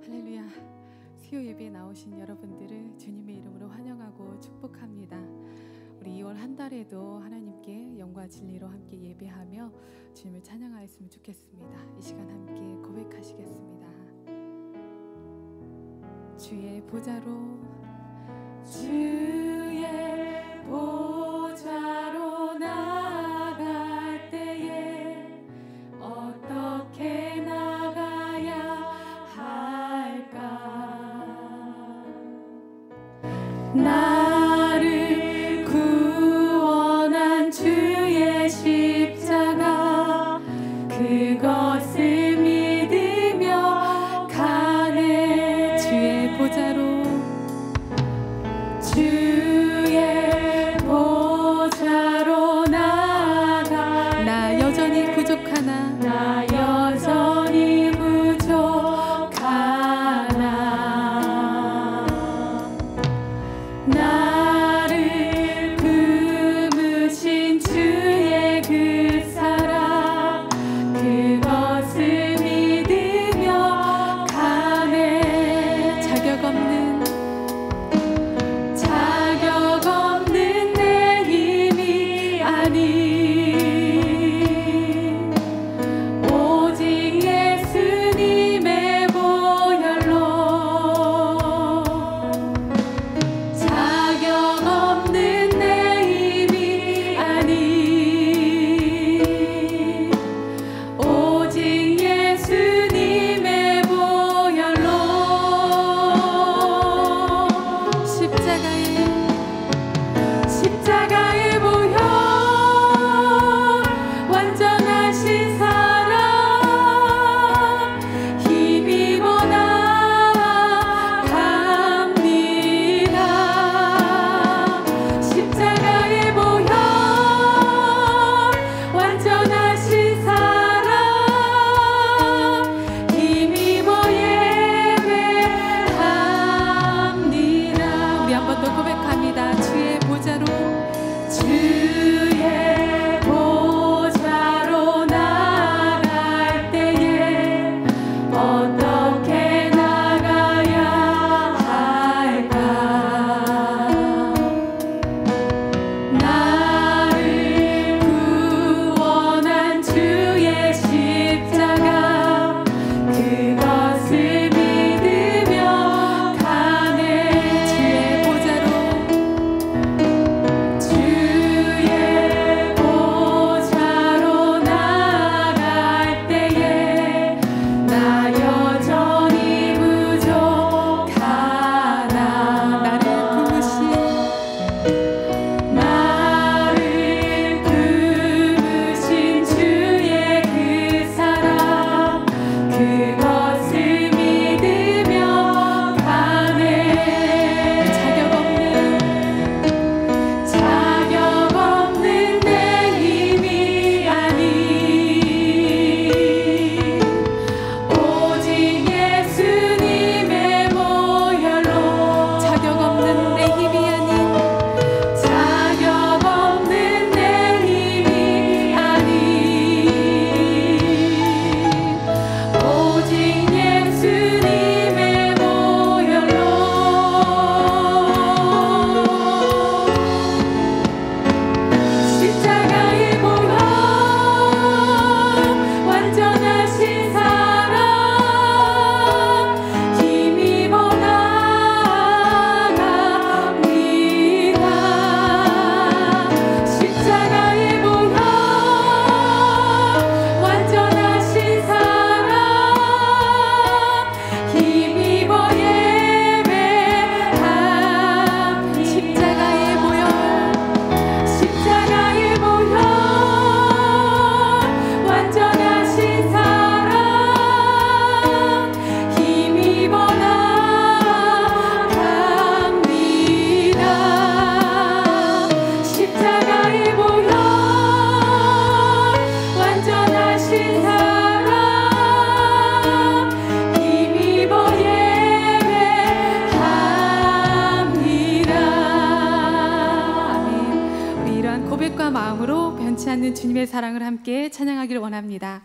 할렐루야. 수요 예배에 나오신 여러분들을 주님의 이름으로 환영하고 축복합니다. 우리 2월 한 달에도 하나님께 영과 진리로 함께 예배하며 주님을 찬양하였으면 좋겠습니다. 이 시간 함께 고백하시겠습니다. 주의 보좌로, 주의 보좌로 나갈 때에 어떻게 나가야 할까? 나를 구원한 주의 십자가, 그것을 믿으며 가네. 주의 보좌로, 주의 보좌로 나가. 나 여전히 부족하나, 나 여전히 부족하나. 나를 품으신 주의 그 사랑, 그것을 믿으며 가네. 자격 없는 내 힘이 아닌 오직 예수님의 보혈로, 자격 없는 내 힘이 아닌 오직 예수님의 보혈로. 십자가의 보혈, 완전하신 사랑, 힘입어 나아갑니다. 십자가의 보혈, 완전하신 사랑, 힘입어 예배합니다. 우리 한 번 더 고백합니다. 주의 보좌로, 주의 보좌로 나갈 때에 어떻게 나가야 할까? 나를 구원한 주의 십자가, 그것을 믿으며 가네. 주의 보좌로, 주의 보좌로 나갈 때에 나 여전히 부족하나. 나를 품으신 주의 그 사랑, 그것을 믿으며 가네. 자격 없는 내 힘이 아닌 오직 예수님의 보혈로. 자격 없는 내 힘이 아닌 오직 예수님의 보혈로. 십자가의 보혈, 완전하신 사랑, 힘입어 나아갑니다. 십자가의 보혈, 완전하신 사랑, 힘입어 예배함. 십자가의 보혈, 십자가의 보혈, 완전하신 사랑, 힘입어 나아갑니다. 십자가의 보혈, 완전하신 사랑, 힘입어 예배합니다. 아멘. 우리 이러한 고백과 마음으로 변치 않는 주님의 사랑을 함께 찬양하기를 원합니다.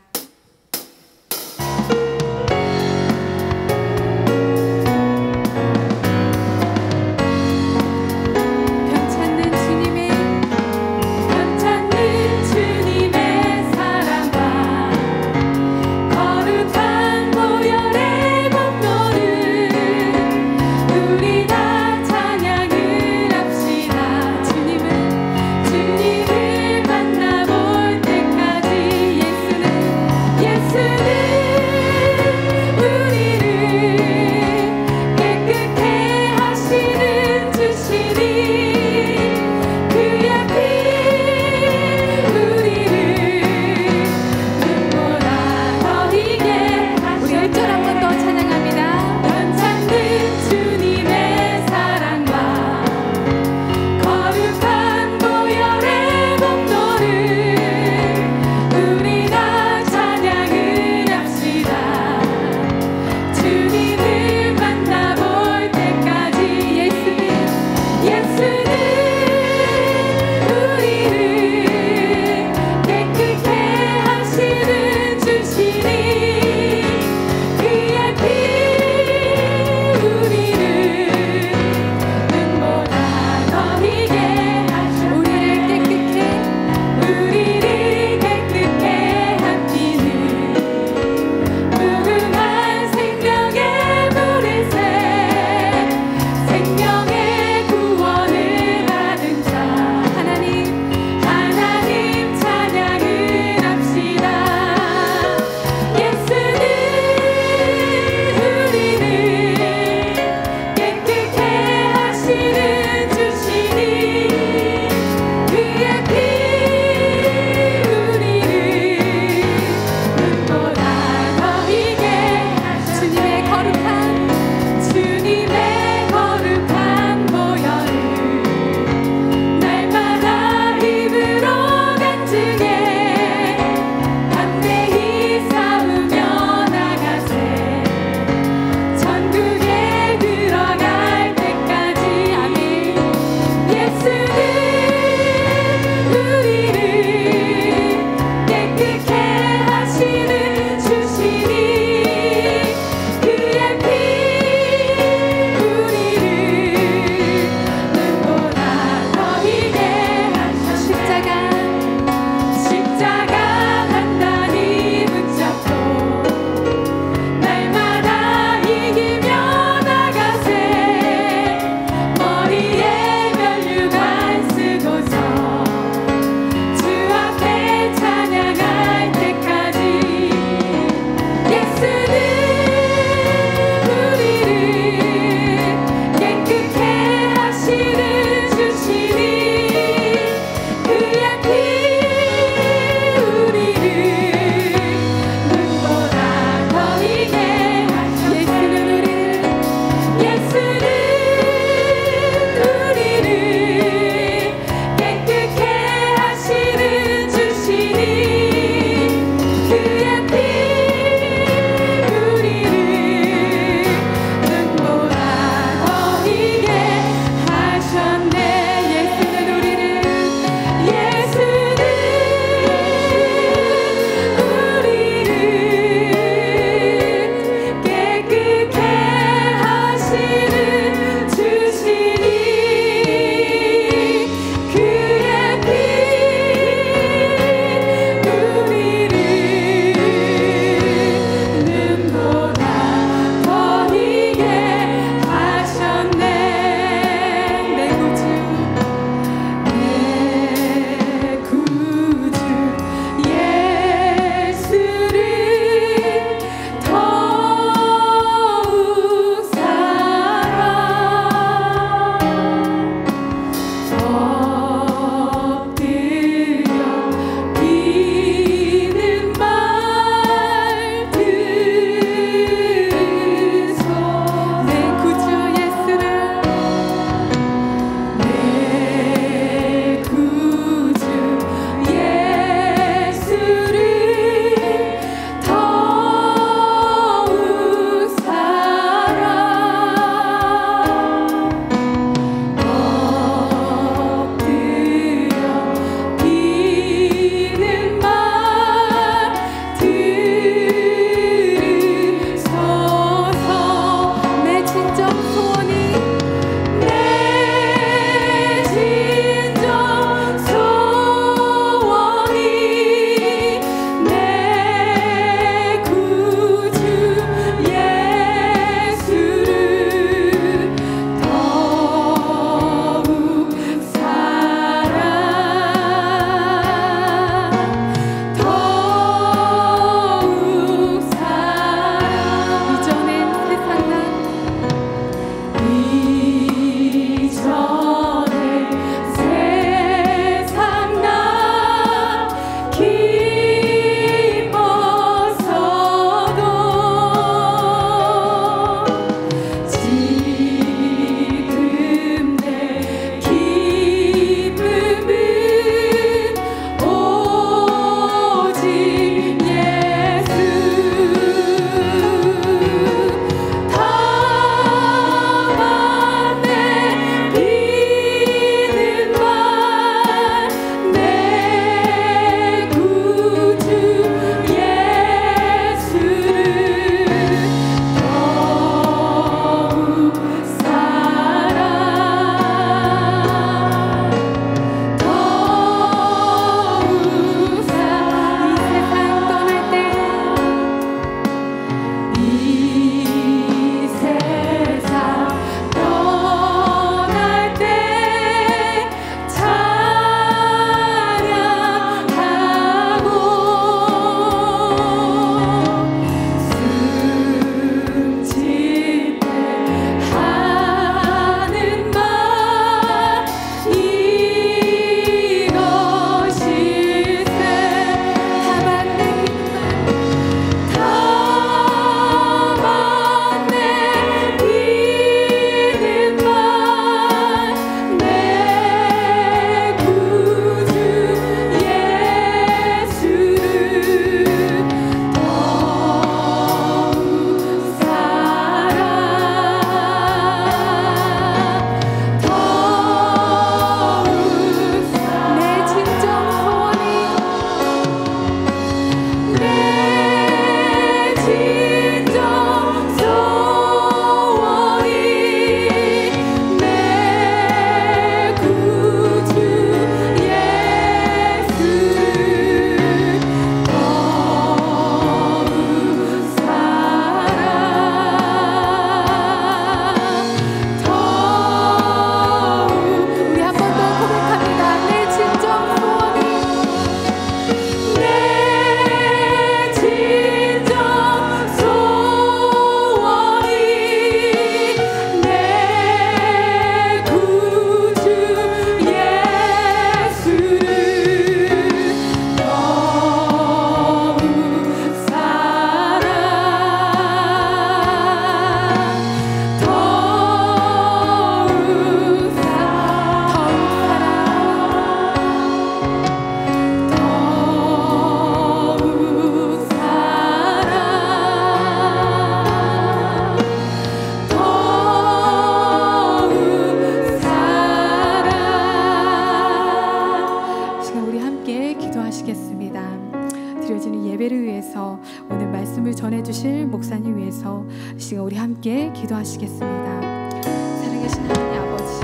전해주실 목사님 위해서 이 시간 우리 함께 기도하시겠습니다. 살아계신 하나님 아버지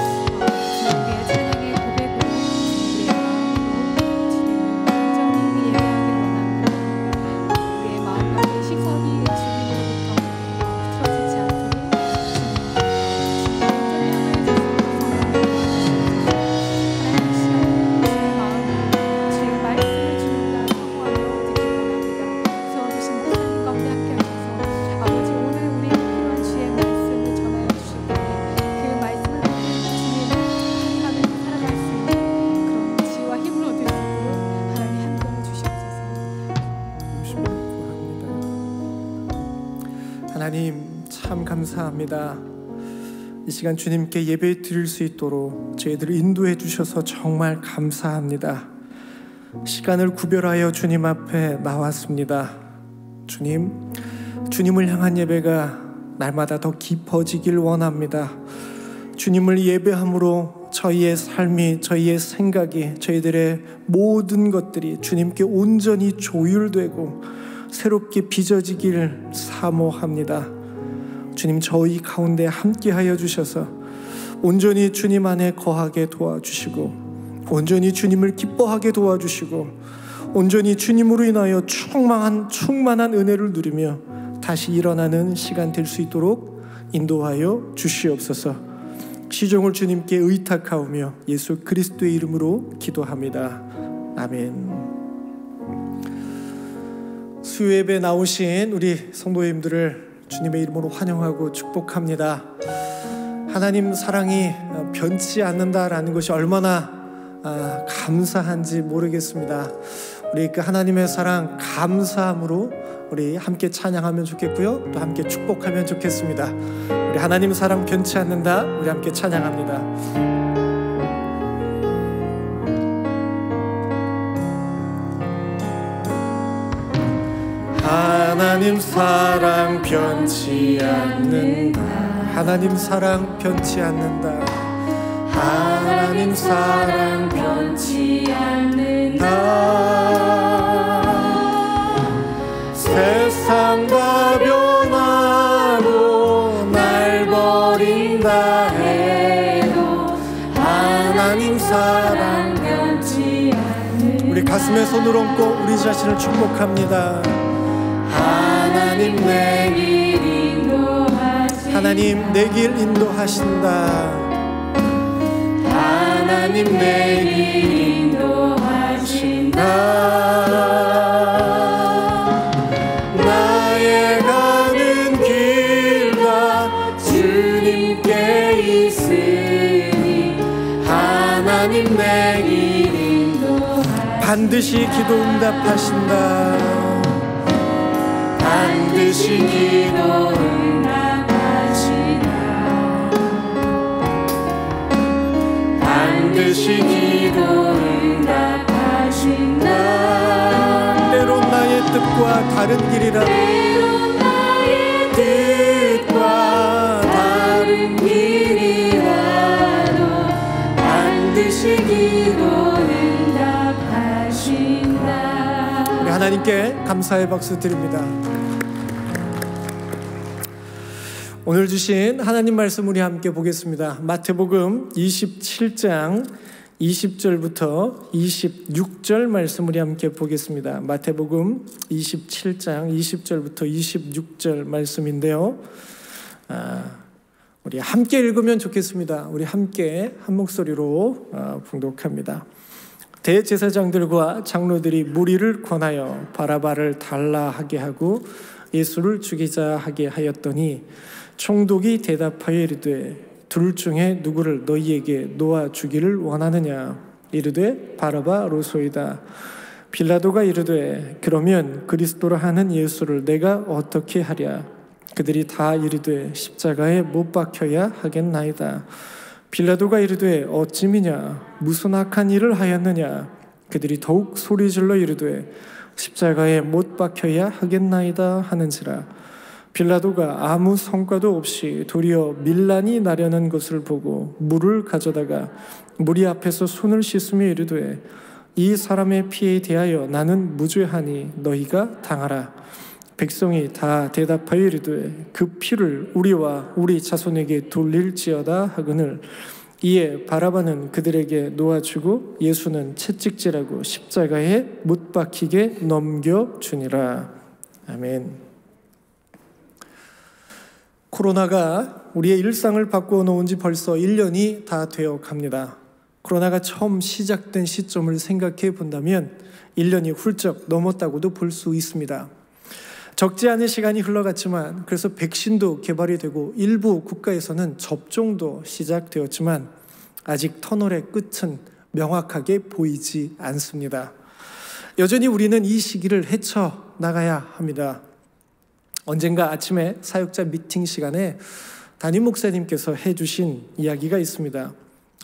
감사합니다. 우리의 찬양의 고백으로 우리의 마음으로 주님을 온전히 예배하기를 원합니다. 우리의 마음과 우리의 시선이 주님으로부터 흐트러지지 않도록 하나님 참 감사합니다. 이 시간 주님께 예배 드릴 수 있도록 저희들을 인도해 주셔서 정말 감사합니다. 시간을 구별하여 주님 앞에 나왔습니다. 주님을 향한 예배가 날마다 더 깊어지길 원합니다. 주님을 예배함으로 저희의 삶이, 저희의 생각이, 저희들의 모든 것들이 주님께 온전히 조율되고 새롭게 빚어지길 사모합니다. 주님 저희 가운데 함께하여 주셔서 온전히 주님 안에 거하게 도와주시고, 온전히 주님을 기뻐하게 도와주시고, 온전히 주님으로 인하여 충만한 은혜를 누리며 다시 일어나는 시간 될 수 있도록 인도하여 주시옵소서. 시종을 주님께 의탁하오며 예수 그리스도의 이름으로 기도합니다. 아멘. 수요예배 나오신 우리 성도님들을 주님의 이름으로 환영하고 축복합니다. 하나님 사랑이 변치 않는다라는 것이 얼마나 감사한지 모르겠습니다. 우리 그 하나님의 사랑 감사함으로 우리 함께 찬양하면 좋겠고요, 또 함께 축복하면 좋겠습니다. 우리 하나님 사랑 변치 않는다, 우리 함께 찬양합니다. 하나님 사랑 변치 않는다. 하나님 사랑 변치 않는다. 하나님 사랑 변치 않는다. 세상 다 변하고 날 버린다 해도 하나님 사랑 변치 않는다. 우리 가슴에 손을 얹고 우리 자신을 축복합니다. 하나님 내 길 인도하신다. 하나님 내 길 인도하신다. 하나님 내 길 인도하신다. 나의 가는 길과 주님께 있으니 하나님 내 길 인도하신다. 반드시 기도 응답하신다. 반드시 기도 응답하시다. 반드시 기도 응답하신다. 때론 나의 뜻과 다른 길이라. 때론 나의 뜻과 다른 길이라도 반드시 기도 응답하신다. 하나님께 감사의 박수 드립니다. 오늘 주신 하나님 말씀 우리 함께 보겠습니다. 마태복음 27장 20절부터 26절 말씀 우리 함께 보겠습니다. 마태복음 27장 20절부터 26절 말씀인데요. 우리 함께 읽으면 좋겠습니다. 우리 함께 한 목소리로 봉독합니다. 대제사장들과 장로들이 무리를 권하여 바라바를 달라 하게 하고 예수를 죽이자 하게 하였더니 총독이 대답하여 이르되 둘 중에 누구를 너희에게 놓아 주기를 원하느냐? 이르되 바라바로소이다. 빌라도가 이르되 그러면 그리스도라 하는 예수를 내가 어떻게 하랴? 그들이 다 이르되 십자가에 못 박혀야 하겠나이다. 빌라도가 이르되 어찌미냐? 무슨 악한 일을 하였느냐? 그들이 더욱 소리질러 이르되 십자가에 못 박혀야 하겠나이다 하는지라. 빌라도가 아무 성과도 없이 도리어 밀란이 나려는 것을 보고 물을 가져다가 무리 앞에서 손을 씻으며 이르되 이 사람의 피에 대하여 나는 무죄하니 너희가 당하라. 백성이 다 대답하여 이르되 그 피를 우리와 우리 자손에게 돌릴지어다 하거늘 이에 바라바는 그들에게 놓아주고 예수는 채찍질하고 십자가에 못 박히게 넘겨주니라. 아멘. 코로나가 우리의 일상을 바꾸어 놓은 지 벌써 1년이 다 되어 갑니다. 코로나가 처음 시작된 시점을 생각해 본다면 1년이 훌쩍 넘었다고도 볼 수 있습니다. 적지 않은 시간이 흘러갔지만 그래서 백신도 개발이 되고 일부 국가에서는 접종도 시작되었지만 아직 터널의 끝은 명확하게 보이지 않습니다. 여전히 우리는 이 시기를 헤쳐나가야 합니다. 언젠가 아침에 사역자 미팅 시간에 담임 목사님께서 해주신 이야기가 있습니다.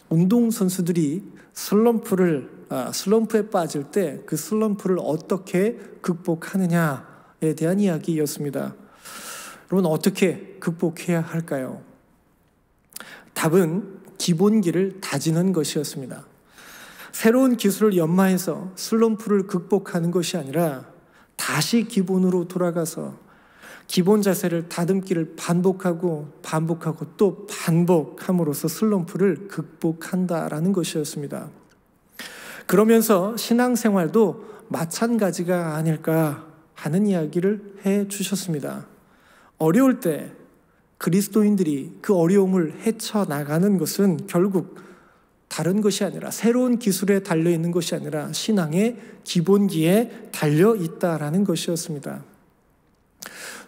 운동선수들이 슬럼프에 빠질 때 그 슬럼프를 어떻게 극복하느냐에 대한 이야기였습니다. 여러분, 어떻게 극복해야 할까요? 답은 기본기를 다지는 것이었습니다. 새로운 기술을 연마해서 슬럼프를 극복하는 것이 아니라 다시 기본으로 돌아가서 기본 자세를 다듬기를 반복하고 또 반복함으로써 슬럼프를 극복한다라는 것이었습니다. 그러면서 신앙생활도 마찬가지가 아닐까 하는 이야기를 해주셨습니다. 어려울 때 그리스도인들이 그 어려움을 헤쳐나가는 것은 결국 다른 것이 아니라 새로운 기술에 달려있는 것이 아니라 신앙의 기본기에 달려있다라는 것이었습니다.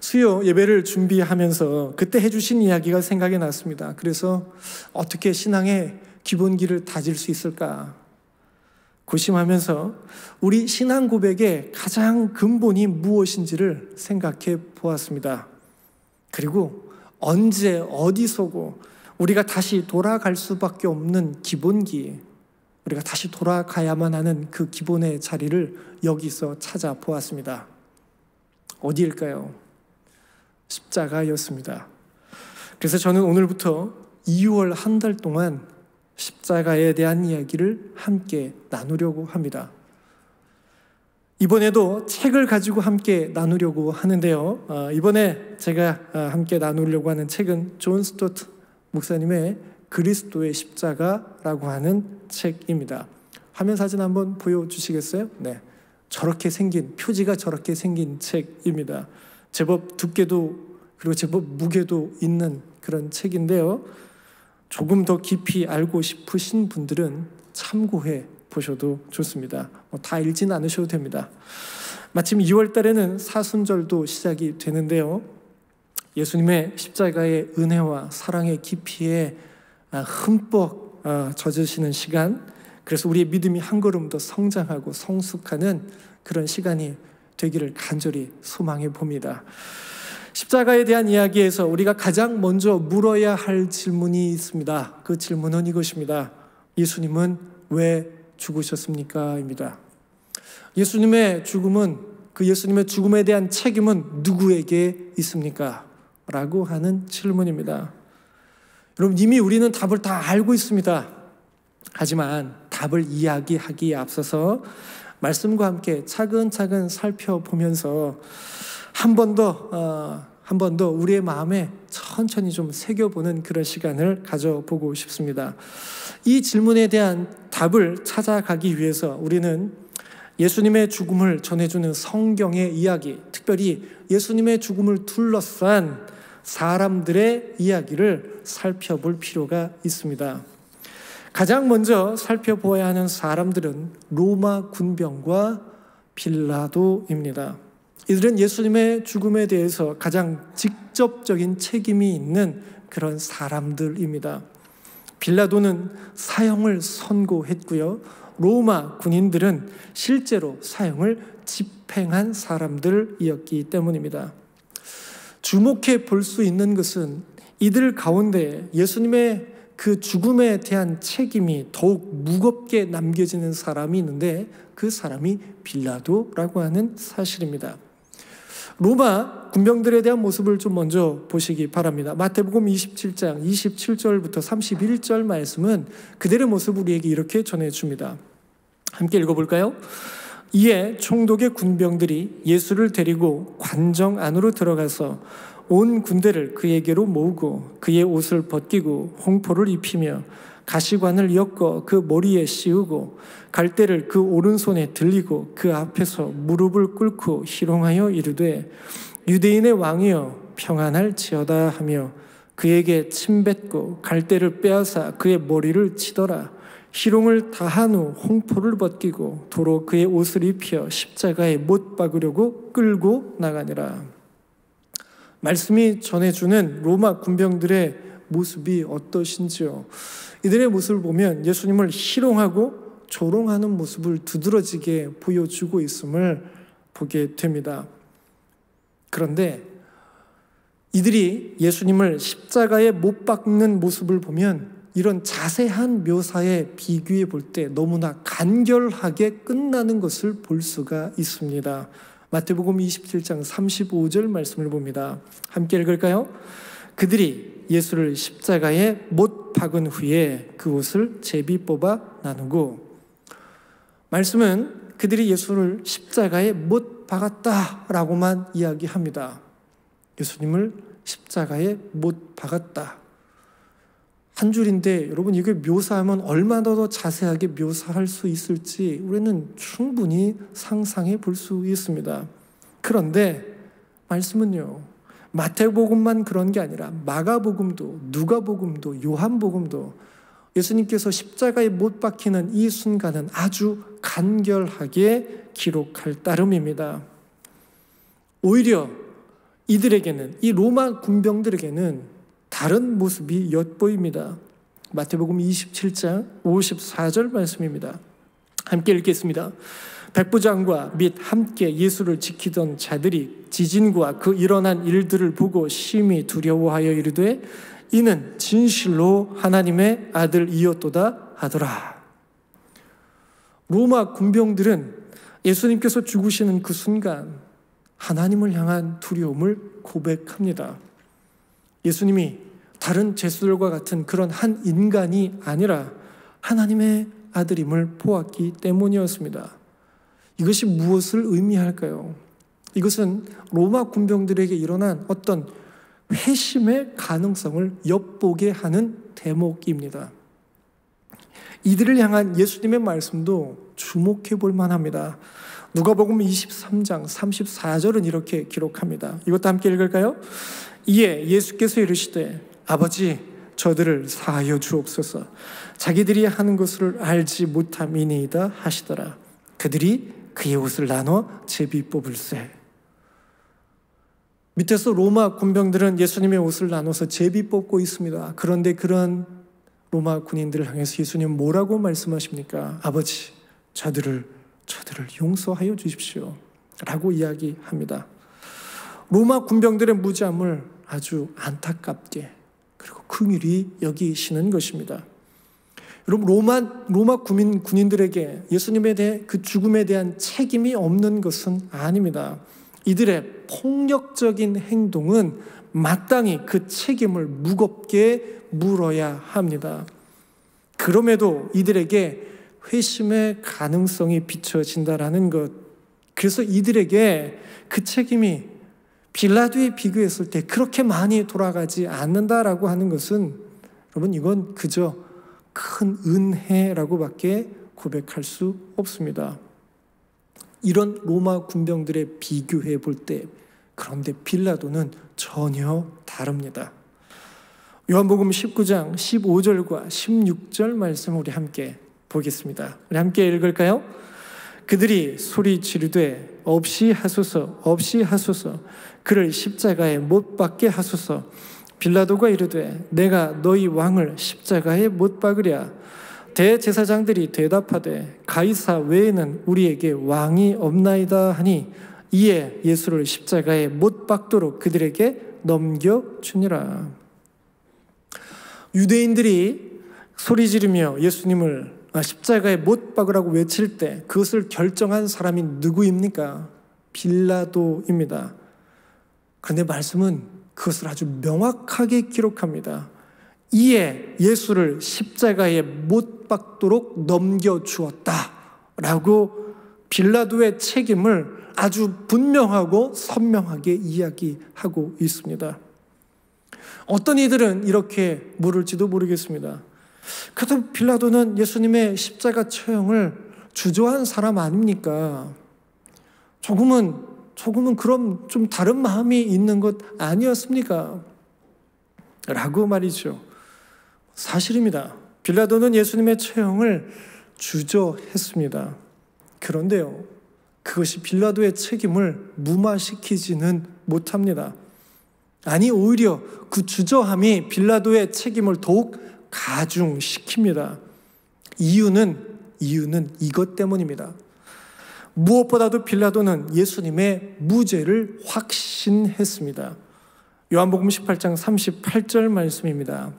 수요 예배를 준비하면서 그때 해주신 이야기가 생각이 났습니다. 그래서 어떻게 신앙의 기본기를 다질 수 있을까 고심하면서 우리 신앙 고백의 가장 근본이 무엇인지를 생각해 보았습니다. 그리고 언제 어디서고 우리가 다시 돌아갈 수밖에 없는 기본기, 우리가 다시 돌아가야만 하는 그 기본의 자리를 여기서 찾아보았습니다. 어디일까요? 십자가였습니다. 그래서 저는 오늘부터 2월 한 달 동안 십자가에 대한 이야기를 함께 나누려고 합니다. 이번에도 책을 가지고 함께 나누려고 하는데요. 이번에 제가 함께 나누려고 하는 책은 존 스토트 목사님의 그리스도의 십자가라고 하는 책입니다. 화면 사진 한번 보여주시겠어요? 네, 저렇게 생긴, 표지가 저렇게 생긴 책입니다. 제법 두께도 그리고 제법 무게도 있는 그런 책인데요. 조금 더 깊이 알고 싶으신 분들은 참고해 보셔도 좋습니다. 다 읽지는 않으셔도 됩니다. 마침 2월 달에는 사순절도 시작이 되는데요. 예수님의 십자가의 은혜와 사랑의 깊이에 흠뻑 젖으시는 시간, 그래서 우리의 믿음이 한 걸음 더 성장하고 성숙하는 그런 시간이 되기를 간절히 소망해 봅니다. 십자가에 대한 이야기에서 우리가 가장 먼저 물어야 할 질문이 있습니다. 그 질문은 이것입니다. 예수님은 왜 죽으셨습니까? 입니다. 예수님의 죽음은, 그 예수님의 죽음에 대한 책임은 누구에게 있습니까? 라고 하는 질문입니다. 여러분, 이미 우리는 답을 다 알고 있습니다. 하지만 답을 이야기하기에 앞서서 말씀과 함께 차근차근 살펴보면서 한 번 더 우리의 마음에 천천히 좀 새겨보는 그런 시간을 가져보고 싶습니다. 이 질문에 대한 답을 찾아가기 위해서 우리는 예수님의 죽음을 전해주는 성경의 이야기, 특별히 예수님의 죽음을 둘러싼 사람들의 이야기를 살펴볼 필요가 있습니다. 가장 먼저 살펴보아야 하는 사람들은 로마 군병과 빌라도입니다. 이들은 예수님의 죽음에 대해서 가장 직접적인 책임이 있는 그런 사람들입니다. 빌라도는 사형을 선고했고요. 로마 군인들은 실제로 사형을 집행한 사람들이었기 때문입니다. 주목해 볼 수 있는 것은 이들 가운데 예수님의 그 죽음에 대한 책임이 더욱 무겁게 남겨지는 사람이 있는데 그 사람이 빌라도라고 하는 사실입니다. 로마 군병들에 대한 모습을 좀 먼저 보시기 바랍니다. 마태복음 27장 27절부터 31절 말씀은 그들의 모습을 우리에게 이렇게 전해줍니다. 함께 읽어볼까요? 이에 총독의 군병들이 예수를 데리고 관정 안으로 들어가서 온 군대를 그에게로 모으고 그의 옷을 벗기고 홍포를 입히며 가시관을 엮어 그 머리에 씌우고 갈대를 그 오른손에 들리고 그 앞에서 무릎을 꿇고 희롱하여 이르되 유대인의 왕이여 평안할지어다 하며 그에게 침뱉고 갈대를 빼앗아 그의 머리를 치더라. 희롱을 다한 후 홍포를 벗기고 도로 그의 옷을 입혀 십자가에 못 박으려고 끌고 나가니라. 말씀이 전해주는 로마 군병들의 모습이 어떠신지요? 이들의 모습을 보면 예수님을 희롱하고 조롱하는 모습을 두드러지게 보여주고 있음을 보게 됩니다. 그런데 이들이 예수님을 십자가에 못 박는 모습을 보면 이런 자세한 묘사에 비교해 볼 때 너무나 간결하게 끝나는 것을 볼 수가 있습니다. 마태복음 27장 35절 말씀을 봅니다. 함께 읽을까요? 그들이 예수를 십자가에 못 박은 후에 그 옷을 제비 뽑아 나누고, 말씀은 그들이 예수를 십자가에 못 박았다라고만 이야기합니다. 예수님을 십자가에 못 박았다. 한 줄인데 여러분, 이게 묘사하면 얼마나 더 자세하게 묘사할 수 있을지 우리는 충분히 상상해 볼 수 있습니다. 그런데 말씀은요, 마태복음만 그런 게 아니라 마가복음도, 누가복음도, 요한복음도 예수님께서 십자가에 못 박히는 이 순간은 아주 간결하게 기록할 따름입니다. 오히려 이들에게는, 이 로마 군병들에게는 다른 모습이 엿보입니다. 마태복음 27장 54절 말씀입니다. 함께 읽겠습니다. 백부장과 및 함께 예수를 지키던 자들이 지진과 그 일어난 일들을 보고 심히 두려워하여 이르되 이는 진실로 하나님의 아들이었도다 하더라. 로마 군병들은 예수님께서 죽으시는 그 순간 하나님을 향한 두려움을 고백합니다. 예수님이 다른 제수들과 같은 그런 한 인간이 아니라 하나님의 아들임을 보았기 때문이었습니다. 이것이 무엇을 의미할까요? 이것은 로마 군병들에게 일어난 어떤 회심의 가능성을 엿보게 하는 대목입니다. 이들을 향한 예수님의 말씀도 주목해 볼 만합니다. 누가복음 23장 34절은 이렇게 기록합니다. 이것도 함께 읽을까요? 이에 예수께서 이르시되 아버지, 저들을 사하여 주옵소서. 자기들이 하는 것을 알지 못함이니이다 하시더라. 그들이 그의 옷을 나눠 제비 뽑을세. 밑에서 로마 군병들은 예수님의 옷을 나눠서 제비 뽑고 있습니다. 그런데 그런 로마 군인들을 향해서 예수님 뭐라고 말씀하십니까? 아버지, 저들을 용서하여 주십시오 라고 이야기합니다. 로마 군병들의 무지함을 아주 안타깝게 그리고 긍휼히 여기시는 것입니다. 여러분, 로마 군인들에게 예수님에 대해 그 죽음에 대한 책임이 없는 것은 아닙니다. 이들의 폭력적인 행동은 마땅히 그 책임을 무겁게 물어야 합니다. 그럼에도 이들에게 회심의 가능성이 비춰진다라는 것. 그래서 이들에게 그 책임이 빌라도에 비교했을 때 그렇게 많이 돌아가지 않는다라고 하는 것은, 여러분, 이건 그저 큰 은혜라고밖에 고백할 수 없습니다. 이런 로마 군병들에 비교해 볼 때, 그런데 빌라도는 전혀 다릅니다. 요한복음 19장 15절과 16절 말씀 우리 함께 보겠습니다. 우리 함께 읽을까요? 그들이 소리 지르되 없이 하소서, 없이 하소서, 그를 십자가에 못 박게 하소서. 빌라도가 이르되 내가 너희 왕을 십자가에 못 박으랴. 대제사장들이 대답하되 가이사 외에는 우리에게 왕이 없나이다 하니, 이에 예수를 십자가에 못 박도록 그들에게 넘겨주니라. 유대인들이 소리 지르며 예수님을 십자가에 못 박으라고 외칠 때 그것을 결정한 사람이 누구입니까? 빌라도입니다. 그런데 말씀은 그것을 아주 명확하게 기록합니다. 이에 예수를 십자가에 못 박도록 넘겨주었다 라고 빌라도의 책임을 아주 분명하고 선명하게 이야기하고 있습니다. 어떤 이들은 이렇게 물을지도 모르겠습니다. 그래도 빌라도는 예수님의 십자가 처형을 주저한 사람 아닙니까? 조금은 그럼 좀 다른 마음이 있는 것 아니었습니까? 라고 말이죠. 사실입니다. 빌라도는 예수님의 처형을 주저했습니다. 그런데요, 그것이 빌라도의 책임을 무마시키지는 못합니다. 아니, 오히려 그 주저함이 빌라도의 책임을 더욱 가중시킵니다. 이유는 이것 때문입니다. 무엇보다도 빌라도는 예수님의 무죄를 확신했습니다. 요한복음 18장 38절 말씀입니다.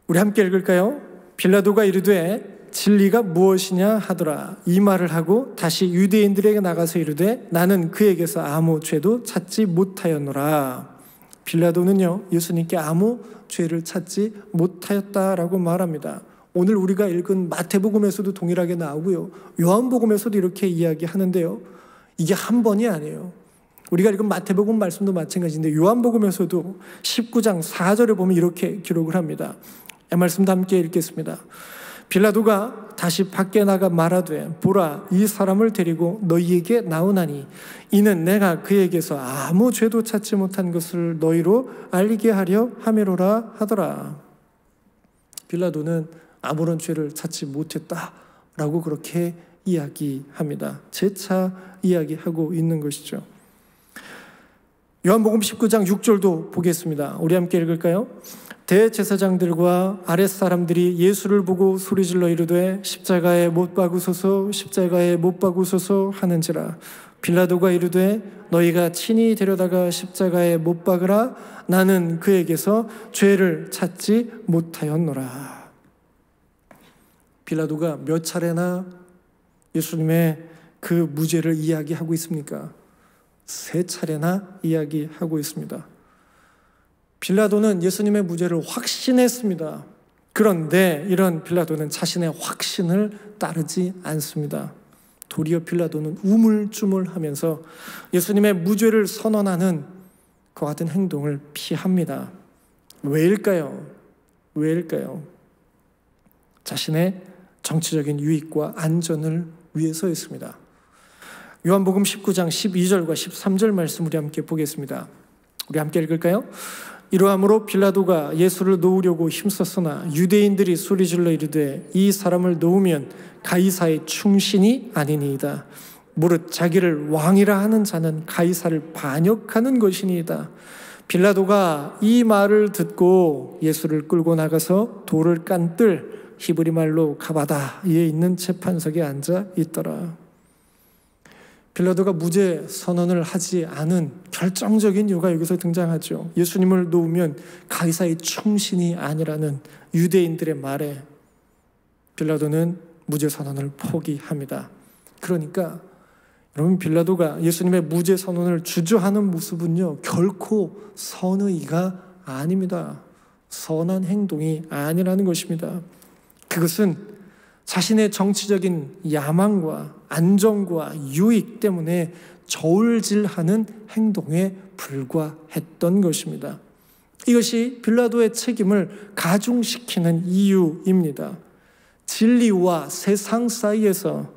우리 함께 읽을까요? 빌라도가 이르되 진리가 무엇이냐 하더라. 이 말을 하고 다시 유대인들에게 나가서 이르되 나는 그에게서 아무 죄도 찾지 못하였노라. 빌라도는요, 예수님께 아무 죄를 찾지 못하였다라고 말합니다. 오늘 우리가 읽은 마태복음에서도 동일하게 나오고요, 요한복음에서도 이렇게 이야기하는데요, 이게 한 번이 아니에요. 우리가 읽은 마태복음 말씀도 마찬가지인데 요한복음에서도 19장 4절에 보면 이렇게 기록을 합니다. 이 말씀도 함께 읽겠습니다. 빌라도가 다시 밖에 나가 말하되 보라, 이 사람을 데리고 너희에게 나오나니 이는 내가 그에게서 아무 죄도 찾지 못한 것을 너희로 알게 하려 함이로라 하더라. 빌라도는 아무런 죄를 찾지 못했다라고 그렇게 이야기합니다. 재차 이야기하고 있는 것이죠. 요한복음 19장 6절도 보겠습니다. 우리 함께 읽을까요? 대제사장들과 아랫사람들이 예수를 보고 소리질러 이르되 십자가에 못 박으소서, 십자가에 못 박으소서 하는지라. 빌라도가 이르되 너희가 친히 데려다가 십자가에 못 박으라. 나는 그에게서 죄를 찾지 못하였노라. 빌라도가 몇 차례나 예수님의 그 무죄를 이야기하고 있습니까? 3차례나 이야기하고 있습니다. 빌라도는 예수님의 무죄를 확신했습니다. 그런데 이런 빌라도는 자신의 확신을 따르지 않습니다. 도리어 빌라도는 우물쭈물하면서 예수님의 무죄를 선언하는 그와 같은 행동을 피합니다. 왜일까요? 자신의 정치적인 유익과 안전을 위해서였습니다. 요한복음 19장 12절과 13절 말씀 우리 함께 보겠습니다. 우리 함께 읽을까요? 이러함으로 빌라도가 예수를 놓으려고 힘썼으나 유대인들이 소리질러 이르되 이 사람을 놓으면 가이사의 충신이 아니니이다. 무릇 자기를 왕이라 하는 자는 가이사를 반역하는 것이니이다. 빌라도가 이 말을 듣고 예수를 끌고 나가서 돌을 깐뜰 히브리 말로 가바다에 있는 재판석에 앉아 있더라. 빌라도가 무죄 선언을 하지 않은 결정적인 이유가 여기서 등장하죠. 예수님을 놓으면 가이사의 충신이 아니라는 유대인들의 말에 빌라도는 무죄 선언을 포기합니다. 그러니까 여러분, 빌라도가 예수님의 무죄 선언을 주저하는 모습은요, 결코 선의가 아닙니다. 선한 행동이 아니라는 것입니다. 그것은 자신의 정치적인 야망과 안정과 유익 때문에 저울질하는 행동에 불과했던 것입니다. 이것이 빌라도의 책임을 가중시키는 이유입니다. 진리와 세상 사이에서,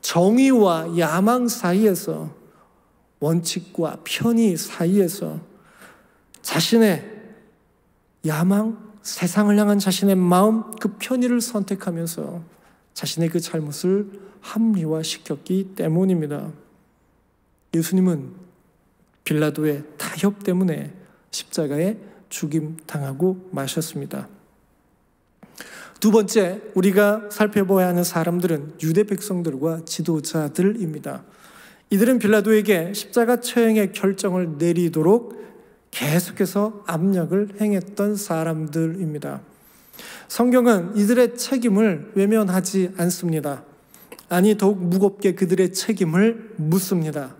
정의와 야망 사이에서, 원칙과 편의 사이에서 자신의 야망, 세상을 향한 자신의 마음, 그 편의를 선택하면서 자신의 그 잘못을 합리화시켰기 때문입니다. 예수님은 빌라도의 타협 때문에 십자가에 죽임당하고 마셨습니다. 두 번째, 우리가 살펴봐야 하는 사람들은 유대 백성들과 지도자들입니다. 이들은 빌라도에게 십자가 처형의 결정을 내리도록 계속해서 압력을 행했던 사람들입니다. 성경은 이들의 책임을 외면하지 않습니다. 아니, 더욱 무겁게 그들의 책임을 묻습니다.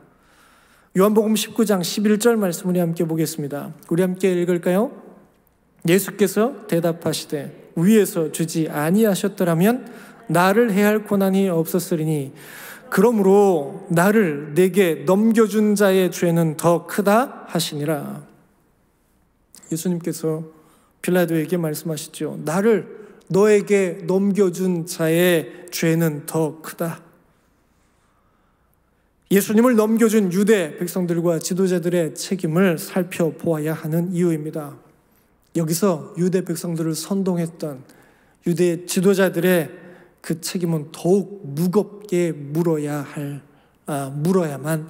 요한복음 19장 11절 말씀 우리 함께 보겠습니다. 우리 함께 읽을까요? 예수께서 대답하시되 위에서 주지 아니하셨더라면 나를 해할 고난이 없었으리니 그러므로 나를 내게 넘겨준 자의 죄는 더 크다 하시니라. 예수님께서 빌라도에게 말씀하시죠. 나를 너에게 넘겨준 자의 죄는 더 크다. 예수님을 넘겨준 유대 백성들과 지도자들의 책임을 살펴보아야 하는 이유입니다. 여기서 유대 백성들을 선동했던 유대 지도자들의 그 책임은 더욱 무겁게 물어야만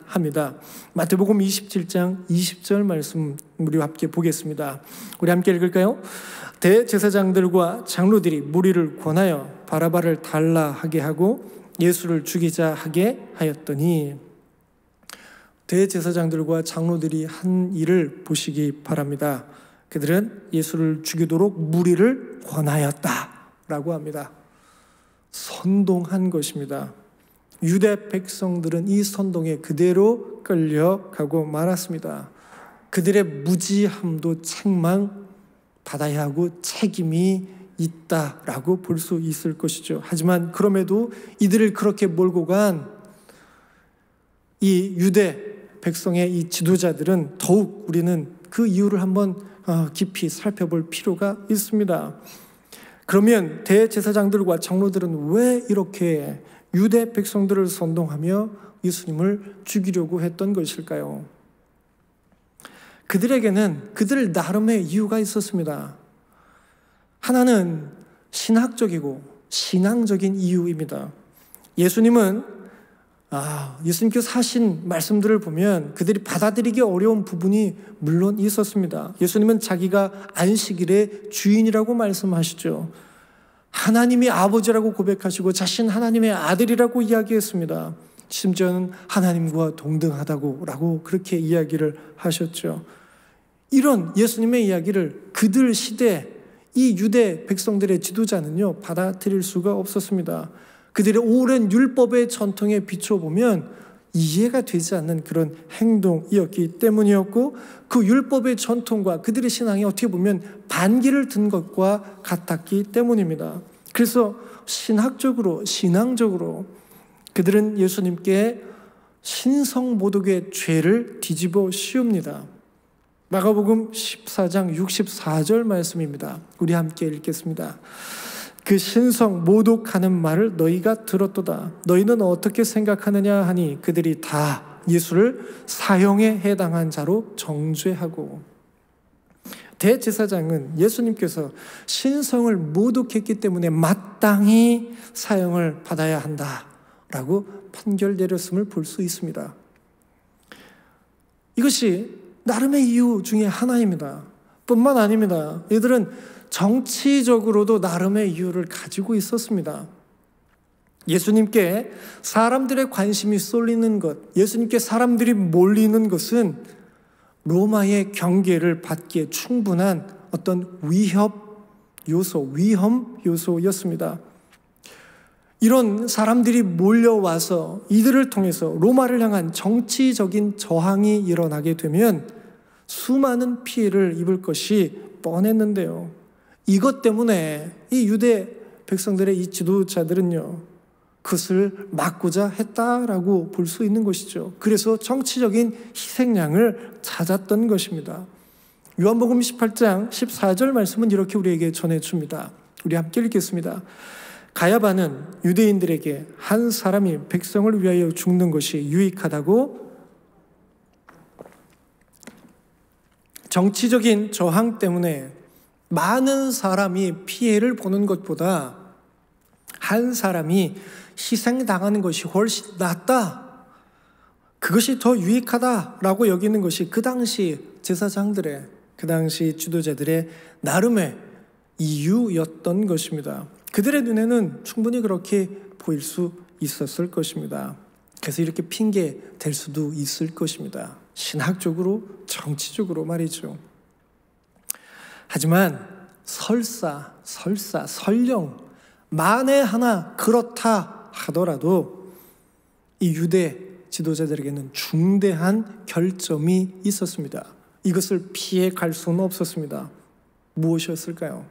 합니다. 마태복음 27장 20절 말씀 우리 함께 보겠습니다. 우리 함께 읽을까요? 대제사장들과 장로들이 무리를 권하여 바라바를 달라 하게 하고 예수를 죽이자 하게 하였더니, 대제사장들과 장로들이 한 일을 보시기 바랍니다. 그들은 예수를 죽이도록 무리를 권하였다라고 합니다. 선동한 것입니다. 유대 백성들은 이 선동에 그대로 끌려가고 말았습니다. 그들의 무지함도 책망받아야 하고 책임이 있다라고 볼 수 있을 것이죠. 하지만 그럼에도 이들을 그렇게 몰고 간 이 유대 백성의 이 지도자들은 더욱 우리는 그 이유를 한번 깊이 살펴볼 필요가 있습니다. 그러면 대제사장들과 장로들은 왜 이렇게 유대 백성들을 선동하며 예수님을 죽이려고 했던 것일까요? 그들에게는 그들 나름의 이유가 있었습니다. 하나는 신학적이고 신앙적인 이유입니다. 예수님께서 하신 말씀들을 보면 그들이 받아들이기 어려운 부분이 물론 있었습니다. 예수님은 자기가 안식일의 주인이라고 말씀하시죠. 하나님이 아버지라고 고백하시고 자신 하나님의 아들이라고 이야기했습니다. 심지어는 하나님과 동등하다고 그렇게 이야기를 하셨죠. 이런 예수님의 이야기를 그들 시대 이 유대 백성들의 지도자는요 받아들일 수가 없었습니다. 그들의 오랜 율법의 전통에 비춰보면 이해가 되지 않는 그런 행동이었기 때문이었고, 그 율법의 전통과 그들의 신앙이 어떻게 보면 반기를 든 것과 같았기 때문입니다. 그래서 신학적으로, 신앙적으로 그들은 예수님께 신성모독의 죄를 뒤집어 씌웁니다. 마가복음 14장 64절 말씀입니다. 우리 함께 읽겠습니다. 그 신성 모독하는 말을 너희가 들었도다. 너희는 어떻게 생각하느냐 하니 그들이 다 예수를 사형에 해당한 자로 정죄하고, 대제사장은 예수님께서 신성을 모독했기 때문에 마땅히 사형을 받아야 한다라고 판결 내렸음을 볼 수 있습니다. 이것이 나름의 이유 중에 하나입니다. 뿐만 아닙니다. 이들은 정치적으로도 나름의 이유를 가지고 있었습니다. 예수님께 사람들의 관심이 쏠리는 것, 예수님께 사람들이 몰리는 것은 로마의 경계를 받기에 충분한 어떤 위험 요소였습니다. 이런 사람들이 몰려와서 이들을 통해서 로마를 향한 정치적인 저항이 일어나게 되면 수많은 피해를 입을 것이 뻔했는데요. 이것 때문에 이 유대 백성들의 이 지도자들은요, 그것을 막고자 했다라고 볼 수 있는 것이죠. 그래서 정치적인 희생양을 찾았던 것입니다. 요한복음 18장 14절 말씀은 이렇게 우리에게 전해줍니다. 우리 함께 읽겠습니다. 가야바는 유대인들에게 한 사람이 백성을 위하여 죽는 것이 유익하다고 정치적인 저항 때문에 많은 사람이 피해를 보는 것보다 한 사람이 희생당하는 것이 훨씬 낫다, 그것이 더 유익하다라고 여기는 것이 그 당시 제사장들의, 그 당시 지도자들의 나름의 이유였던 것입니다. 그들의 눈에는 충분히 그렇게 보일 수 있었을 것입니다. 그래서 이렇게 핑계 댈 수도 있을 것입니다. 신학적으로, 정치적으로 말이죠. 하지만 설령 만에 하나 그렇다 하더라도 이 유대 지도자들에게는 중대한 결점이 있었습니다. 이것을 피해 갈 수는 없었습니다. 무엇이었을까요?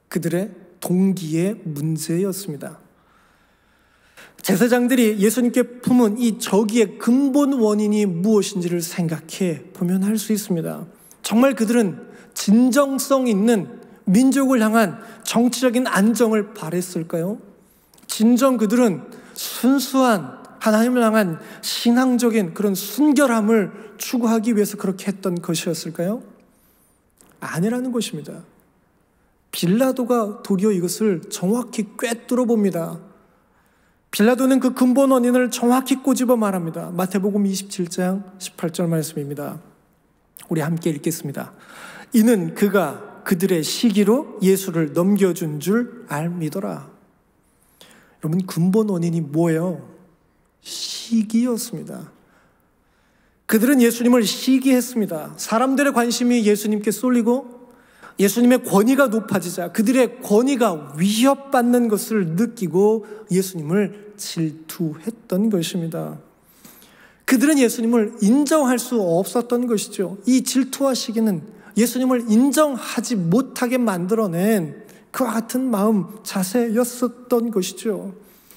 그들의 동기의 문제였습니다. 제사장들이 예수님께 품은 이 저기의 근본 원인이 무엇인지를 생각해 보면 알 수 있습니다. 정말 그들은 진정성 있는 민족을 향한 정치적인 안정을 바랬을까요? 진정 그들은 순수한 하나님을 향한 신앙적인 그런 순결함을 추구하기 위해서 그렇게 했던 것이었을까요? 아니라는 것입니다. 빌라도가 도리어 이것을 정확히 꿰뚫어 봅니다. 빌라도는 그 근본 원인을 정확히 꼬집어 말합니다. 마태복음 27장 18절 말씀입니다. 우리 함께 읽겠습니다. 이는 그가 그들의 시기로 예수를 넘겨준 줄 알미더라. 여러분, 근본 원인이 뭐예요? 시기였습니다. 그들은 예수님을 시기했습니다. 사람들의 관심이 예수님께 쏠리고 예수님의 권위가 높아지자 그들의 권위가 위협받는 것을 느끼고 예수님을 질투했던 것입니다. 그들은 예수님을 인정할 수 없었던 것이죠. 이 질투와 시기는 예수님을 인정하지 못하게 만들어낸 그와 같은 마음 자세였었던 것이죠.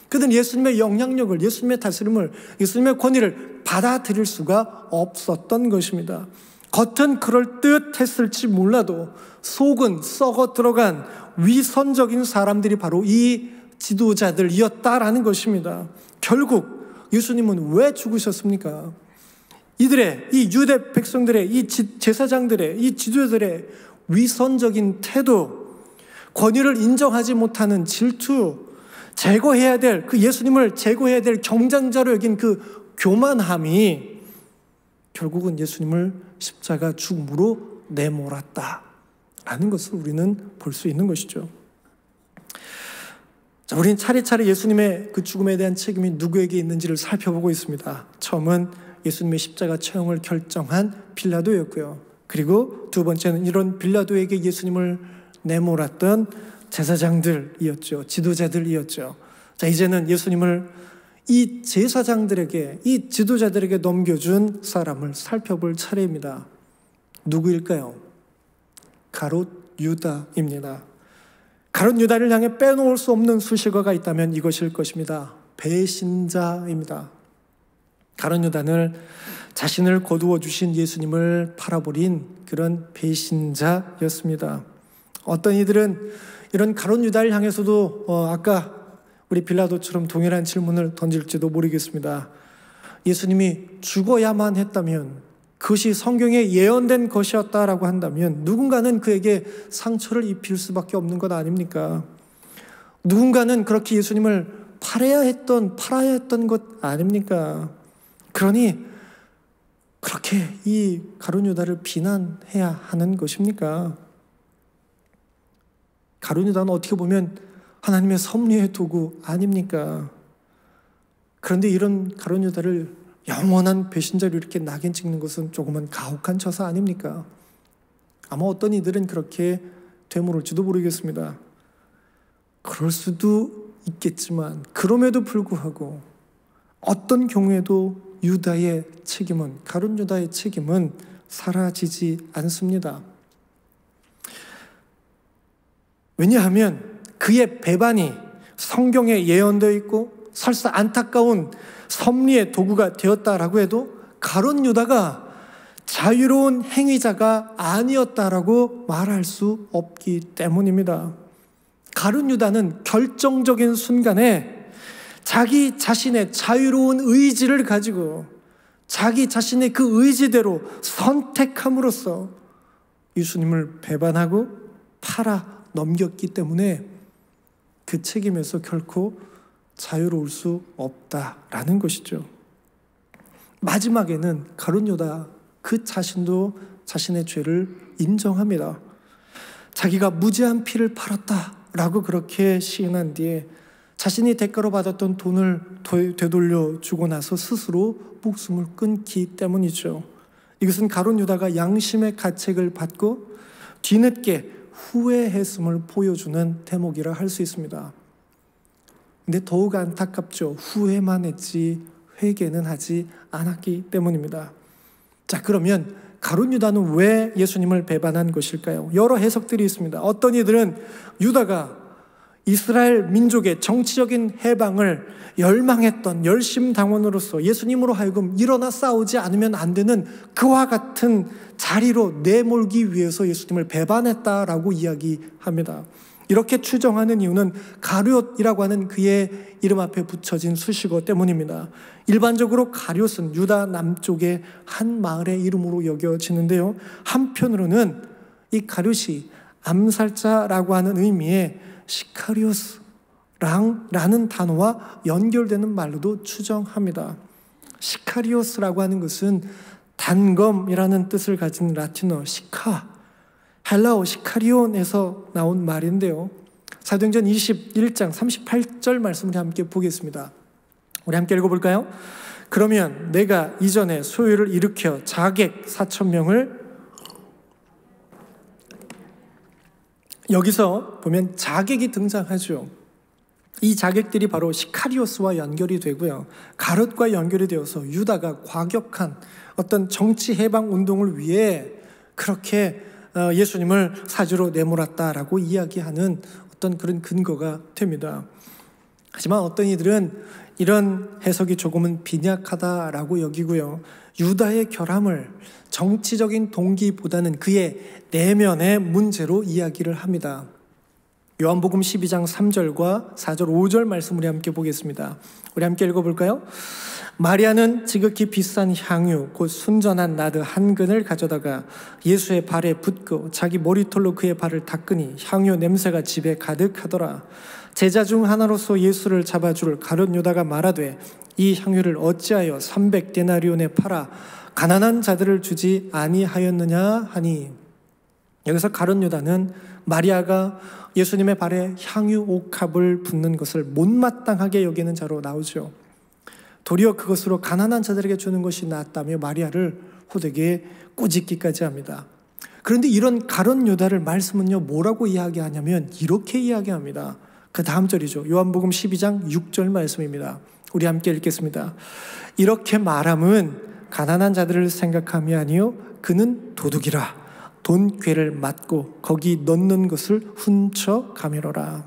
그들은 예수님의 영향력을, 예수님의 다스림을, 예수님의 권위를 받아들일 수가 없었던 것입니다. 겉은 그럴듯했을지 몰라도 속은 썩어 들어간 위선적인 사람들이 바로 이 지도자들이었다라는 것입니다. 결국 예수님은 왜 죽으셨습니까? 이들의, 이 유대 백성들의, 이 제사장들의, 이 지도자들의 위선적인 태도, 권위를 인정하지 못하는 질투, 제거해야 될, 그 예수님을 제거해야 될 경쟁자로 여긴 그 교만함이 결국은 예수님을 십자가 죽음으로 내몰았다라는 것을 우리는 볼 수 있는 것이죠. 자, 우리는 차례차례 예수님의 그 죽음에 대한 책임이 누구에게 있는지를 살펴보고 있습니다. 처음은 예수님의 십자가 처형을 결정한 빌라도였고요. 그리고 두 번째는 이런 빌라도에게 예수님을 내몰았던 제사장들이었죠. 지도자들이었죠. 자, 이제는 예수님을 이 제사장들에게, 이 지도자들에게 넘겨준 사람을 살펴볼 차례입니다. 누구일까요? 가롯 유다입니다. 가롯 유다를 향해 빼놓을 수 없는 수식어가 있다면 이것일 것입니다. 배신자입니다. 가롯 유다는 자신을 거두어 주신 예수님을 팔아버린 그런 배신자였습니다. 어떤 이들은 이런 가롯 유다를 향해서도 아까 우리 빌라도처럼 동일한 질문을 던질지도 모르겠습니다. 예수님이 죽어야만 했다면, 그것이 성경에 예언된 것이었다라고 한다면 누군가는 그에게 상처를 입힐 수밖에 없는 것 아닙니까? 누군가는 그렇게 예수님을 팔아야 했던 것 아닙니까? 그러니 그렇게 이 가룟 유다를 비난해야 하는 것입니까? 가룟 유다는 어떻게 보면 하나님의 섭리의 도구 아닙니까? 그런데 이런 가룟 유다를 영원한 배신자로 이렇게 낙인 찍는 것은 조금은 가혹한 처사 아닙니까? 아마 어떤 이들은 그렇게 되물을지도 모르겠습니다. 그럴 수도 있겠지만 그럼에도 불구하고 어떤 경우에도 유다의 책임은, 가룟 유다의 책임은 사라지지 않습니다. 왜냐하면 그의 배반이 성경에 예언되어 있고 설사 안타까운 섭리의 도구가 되었다라고 해도 가룟 유다가 자유로운 행위자가 아니었다라고 말할 수 없기 때문입니다. 가룟 유다는 결정적인 순간에 자기 자신의 자유로운 의지를 가지고 자기 자신의 그 의지대로 선택함으로써 예수님을 배반하고 팔아 넘겼기 때문에 그 책임에서 결코 자유로울 수 없다라는 것이죠. 마지막에는 가룟 유다 그 자신도 자신의 죄를 인정합니다. 자기가 무죄한 피를 팔았다라고 그렇게 시인한 뒤에 자신이 대가로 받았던 돈을 되돌려 주고 나서 스스로 목숨을 끊기 때문이죠. 이것은 가룟 유다가 양심의 가책을 받고 뒤늦게 후회했음을 보여주는 대목이라 할 수 있습니다. 근데 더욱 안타깝죠. 후회만 했지 회개는 하지 않았기 때문입니다. 자, 그러면 가룟 유다는 왜 예수님을 배반한 것일까요? 여러 해석들이 있습니다. 어떤 이들은 유다가 이스라엘 민족의 정치적인 해방을 열망했던 열심당원으로서 예수님으로 하여금 일어나 싸우지 않으면 안 되는 그와 같은 자리로 내몰기 위해서 예수님을 배반했다라고 이야기합니다. 이렇게 추정하는 이유는 가룟이라고 하는 그의 이름 앞에 붙여진 수식어 때문입니다. 일반적으로 가룟은 유다 남쪽의 한 마을의 이름으로 여겨지는데요. 한편으로는 이 가룟이 암살자라고 하는 의미의 시카리오스라는 단어와 연결되는 말로도 추정합니다. 시카리오스라고 하는 것은 단검이라는 뜻을 가진 라틴어 시카, 헬라어 시카리온에서 나온 말인데요. 사도행전 21장 38절 말씀을 함께 보겠습니다. 우리 함께 읽어볼까요? 그러면 내가 이전에 소요를 일으켜 자객 4,000명을, 여기서 보면 자객이 등장하죠. 이 자객들이 바로 시카리오스와 연결이 되고요. 가룟과 연결이 되어서 유다가 과격한 어떤 정치 해방 운동을 위해 그렇게 예수님을 사주로 내몰았다라고 이야기하는 어떤 그런 근거가 됩니다. 하지만 어떤 이들은 이런 해석이 조금은 빈약하다라고 여기고요. 유다의 결함을 정치적인 동기보다는 그의 내면의 문제로 이야기를 합니다. 요한복음 12장 3절과 4절 5절 말씀 우리 함께 보겠습니다. 우리 함께 읽어볼까요? 마리아는 지극히 비싼 향유 곧 순전한 나드 한 근을 가져다가 예수의 발에 붓고 자기 머리털로 그의 발을 닦으니 향유 냄새가 집에 가득하더라. 제자 중 하나로서 예수를 잡아줄 가룟 유다가 말하되 이 향유를 어찌하여 300데나리온에 팔아 가난한 자들을 주지 아니하였느냐 하니, 여기서 가룟 유다는 마리아가 예수님의 발에 향유 옥합을 붓는 것을 못마땅하게 여기는 자로 나오죠. 도리어 그것으로 가난한 자들에게 주는 것이 낫다며 마리아를 호되게 꾸짖기까지 합니다. 그런데 이런 가룟 유다를 말씀은요 뭐라고 이야기하냐면 이렇게 이야기합니다. 그 다음 절이죠. 요한복음 12장 6절 말씀입니다. 우리 함께 읽겠습니다. 이렇게 말함은 가난한 자들을 생각함이 아니요 그는 도둑이라 돈괴를 맞고 거기 넣는 것을 훔쳐 가매로라.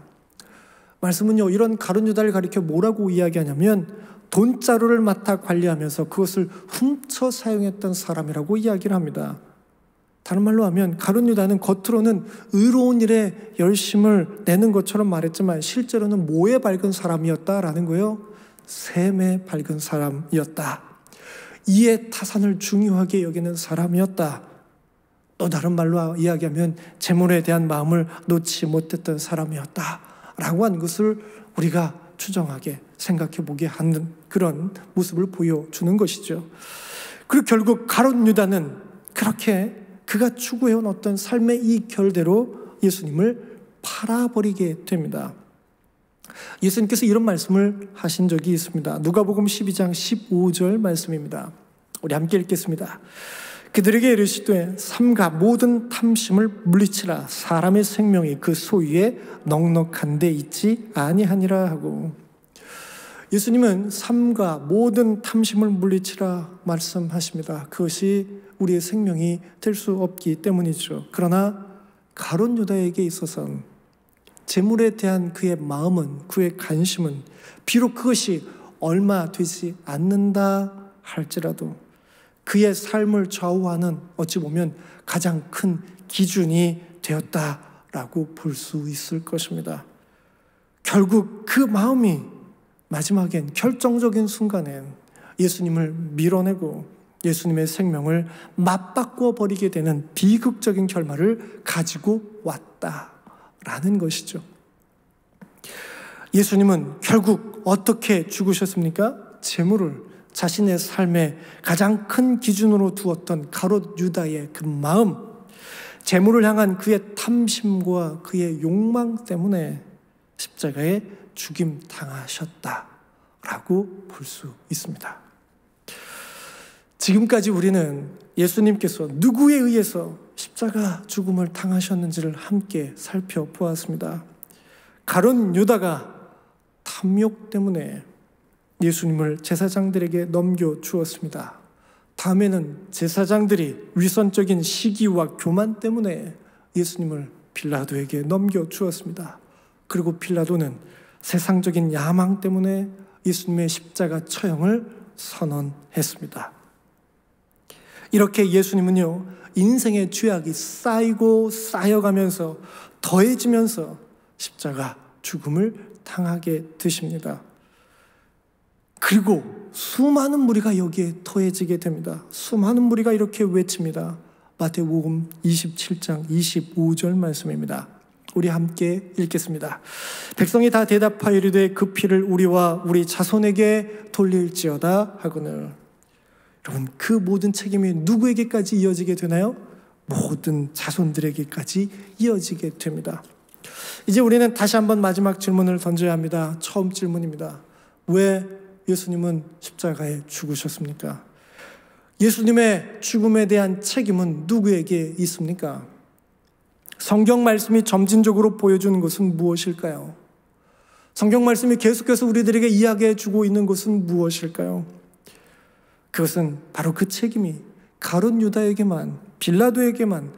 말씀은요 이런 가룟 유다를 가리켜 뭐라고 이야기하냐면 돈자루를 맡아 관리하면서 그것을 훔쳐 사용했던 사람이라고 이야기를 합니다. 다른 말로 하면 가룟 유다는 겉으로는 의로운 일에 열심을 내는 것처럼 말했지만 실제로는 뭐에 밝은 사람이었다라는 거예요. 셈에 밝은 사람이었다. 이해 타산을 중요하게 여기는 사람이었다. 또 다른 말로 이야기하면 재물에 대한 마음을 놓지 못했던 사람이었다 라고 한 것을 우리가 추정하게 생각해 보게 하는 그런 모습을 보여주는 것이죠. 그리고 결국 가룟 유다는 그렇게 그가 추구해온 어떤 삶의 이 결대로 예수님을 팔아버리게 됩니다. 예수님께서 이런 말씀을 하신 적이 있습니다. 누가복음 12장 15절 말씀입니다. 우리 함께 읽겠습니다. 그들에게 이르시되 삼가 모든 탐심을 물리치라. 사람의 생명이 그 소유에 넉넉한 데 있지 아니하니라 하고, 예수님은 삼가 모든 탐심을 물리치라 말씀하십니다. 그것이 우리의 생명이 될 수 없기 때문이죠. 그러나 가룟 유다에게 있어서는 재물에 대한 그의 마음은, 그의 관심은 비록 그것이 얼마 되지 않는다 할지라도 그의 삶을 좌우하는 어찌 보면 가장 큰 기준이 되었다라고 볼 수 있을 것입니다. 결국 그 마음이 마지막엔 결정적인 순간엔 예수님을 밀어내고 예수님의 생명을 맞바꿔 버리게 되는 비극적인 결말을 가지고 왔다라는 것이죠. 예수님은 결국 어떻게 죽으셨습니까? 재물을 자신의 삶의 가장 큰 기준으로 두었던 가롯 유다의 그 마음, 재물을 향한 그의 탐심과 그의 욕망 때문에 십자가에 죽임 당하셨다라고 볼 수 있습니다. 지금까지 우리는 예수님께서 누구에 의해서 십자가 죽음을 당하셨는지를 함께 살펴보았습니다. 가룟 유다가 탐욕 때문에 예수님을 제사장들에게 넘겨주었습니다. 다음에는 제사장들이 위선적인 시기와 교만 때문에 예수님을 빌라도에게 넘겨주었습니다. 그리고 빌라도는 세상적인 야망 때문에 예수님의 십자가 처형을 선언했습니다. 이렇게 예수님은요, 인생의 죄악이 쌓이고 쌓여가면서 더해지면서 십자가 죽음을 당하게 되십니다. 그리고 수많은 무리가 여기에 더해지게 됩니다. 수많은 무리가 이렇게 외칩니다. 마태복음 27장 25절 말씀입니다. 우리 함께 읽겠습니다. 백성이 다 대답하여 이르되 그 피를 우리와 우리 자손에게 돌릴지어다 하거늘. 여러분, 그 모든 책임이 누구에게까지 이어지게 되나요? 모든 자손들에게까지 이어지게 됩니다. 이제 우리는 다시 한번 마지막 질문을 던져야 합니다. 처음 질문입니다. 왜 예수님은 십자가에 죽으셨습니까? 예수님의 죽음에 대한 책임은 누구에게 있습니까? 성경 말씀이 점진적으로 보여주는 것은 무엇일까요? 성경 말씀이 계속해서 우리들에게 이야기해 주고 있는 것은 무엇일까요? 그것은 바로 그 책임이 가룟 유다에게만, 빌라도에게만,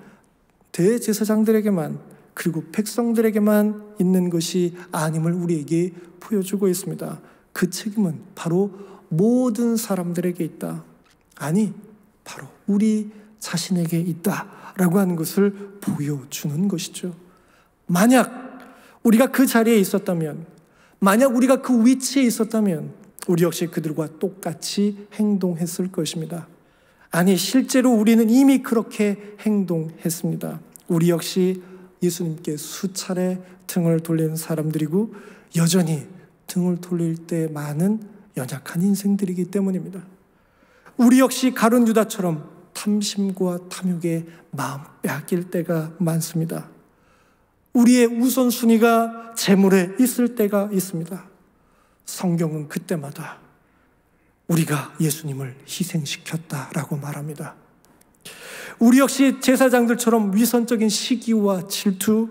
대제사장들에게만, 그리고 백성들에게만 있는 것이 아님을 우리에게 보여주고 있습니다. 그 책임은 바로 모든 사람들에게 있다. 아니, 바로 우리 자신에게 있다라고 하는 것을 보여주는 것이죠. 만약 우리가 그 자리에 있었다면, 만약 우리가 그 위치에 있었다면 우리 역시 그들과 똑같이 행동했을 것입니다. 아니, 실제로 우리는 이미 그렇게 행동했습니다. 우리 역시 예수님께 수차례 등을 돌린 사람들이고 여전히 등을 돌릴 때 많은 연약한 인생들이기 때문입니다. 우리 역시 가룟 유다처럼 탐심과 탐욕에 마음 빼앗길 때가 많습니다. 우리의 우선순위가 재물에 있을 때가 있습니다. 성경은 그때마다 우리가 예수님을 희생시켰다라고 말합니다. 우리 역시 제사장들처럼 위선적인 시기와 질투,